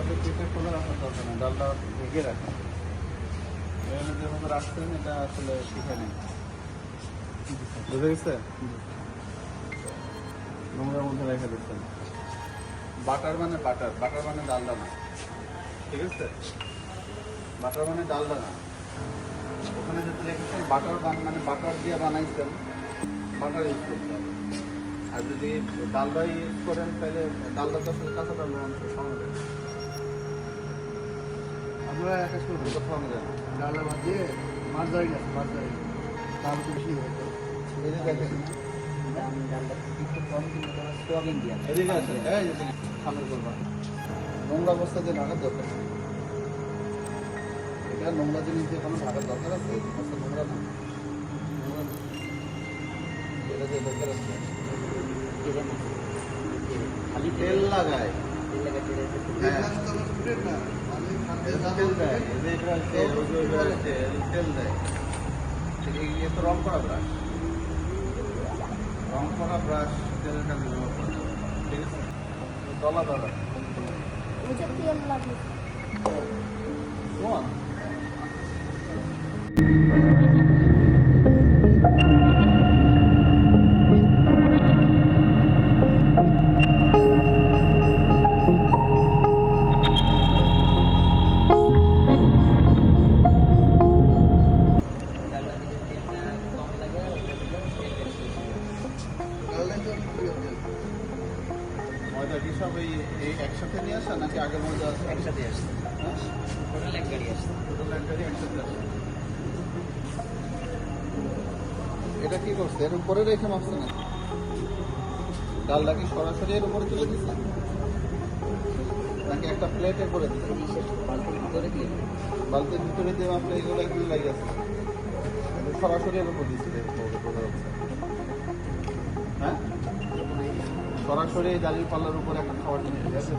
ডালটাকে পিঠে খোলা রাখার দরকার নেই, ডালটা ঢেকে রাখা। এখানে যেভাবে রাখছেন এটা আসলে পিঠে নেই, বুঝে গেছে? নোংরার মধ্যে রেখে দিচ্ছেন। বাটার মানে বাটার, বাটার মানে ডালডা না, ঠিক আছে? বাটার মানে ডালডা না। ওখানে যদি রেখেছেন বাটার মানে বাটার দিয়ে বানাইছেন, বাটার ইউজ করতে হবে। আর যদি ডালডা ইউজ করেন তাহলে ডালডা তো আসলে কাঁচা ডালডা মানুষের খাওয়ানো যায়। আপনারা একটা করবেন, খাওয়ানো যায় না। ডালা বাদ দিয়ে মাছ ধরে গেছে, মাছ ধরে দাম বেশি হতো। এদিকে দেখেন, এদিকে আসেন, এই যে সামনে করবা। নোংরা অবস্থাতে ঢাকার দরকার নেই। এটা নোংরা জিনিস দিয়ে কোনো ঢাকার দরকার আছে? অবস্থা নোংরা না, নোংরা না। এটা যে দরকার আছে খালি তেল লাগায়, হ্যাঁ তেল দেয়, তেল দেয়। এ তো রং করা ব্রাশ, রং করা ব্রাশ তেলের কাজে ব্যবহার করা যাবে, ঠিক আছে? দলা দলা তেল লাগে। শোন, ময়দা কি সব এই একসাথে নিয়ে আসা নাকি আগের ময়দা আছে? একসাথে আসছে, হ্যাঁ, টোটাল এক গাড়ি আসছে। টোটাল একসাথে আসে। এটা কি করছে? এর উপরে রেখে মাপছে না, ডালটা কি সরাসরি এর উপরে তুলে দিচ্ছে নাকি একটা প্লেটে করে দিচ্ছে? বালতির ভিতরে দিয়ে বালতির ভিতরে দিয়ে মাপলে এগুলো একদম লাগে আছে, সরাসরি এর উপর দিচ্ছে, বোঝা যাচ্ছে। হ্যাঁ, সরাসরি ডালির পাল্লার উপরে একটা খাবার জিনিস আছে।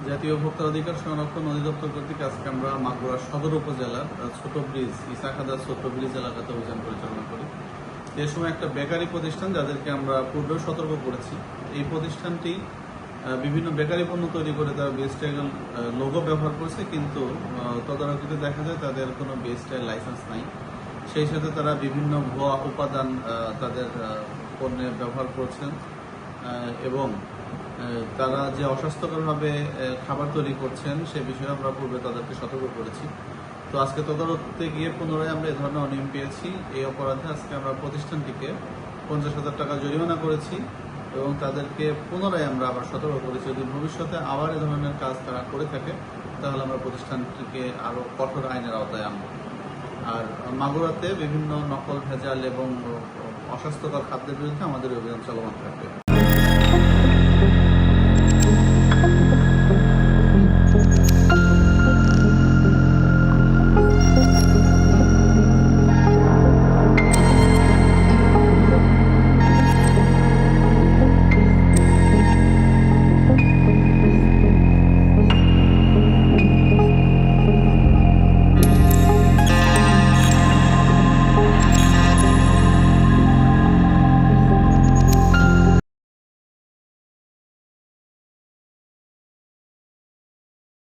জাতীয় ভোক্তা অধিকার সংরক্ষণ অধিদপ্তর কর্তৃক আজকে আমরা মাগুরা সদর উপজেলার ছোট ব্রিজ, ইসাখাদা ছোট ব্রিজ এলাকাতে অভিযান পরিচালনা করি। এ সময় একটা বেকারি প্রতিষ্ঠান, যাদেরকে আমরা পূর্বেও সতর্ক করেছি, এই প্রতিষ্ঠানটি বিভিন্ন বেকারি পণ্য তৈরি করে তারা বিএসটিআই লোগো ব্যবহার করেছে, কিন্তু তদারকিতে দেখা যায় তাদের কোনো বিএসটিআই লাইসেন্স নাই। সেই সাথে তারা বিভিন্ন ভুয়া উপাদান তাদের পণ্যে ব্যবহার করছেন এবং তারা যে অস্বাস্থ্যকরভাবে খাবার তৈরি করছেন সে বিষয়ে আমরা পূর্বে তাদেরকে সতর্ক করেছি। তো আজকে তদারকিতে গিয়ে পুনরায় আমরা এ ধরনের অনিয়ম পেয়েছি। এই অপরাধে আজকে আমরা প্রতিষ্ঠানটিকে 50,000 টাকা জরিমানা করেছি এবং তাদেরকে পুনরায় আমরা আবার সতর্ক করেছি, যদি ভবিষ্যতে আবার এ ধরনের কাজ তারা করে থাকে তাহলে আমরা প্রতিষ্ঠানটিকে আরও কঠোর আইনের আওতায় আনব। আর মাগুরাতে বিভিন্ন নকল, ভেজাল এবং অস্বাস্থ্যকর খাদ্যের বিরুদ্ধে আমাদের অভিযান চলমান থাকবে।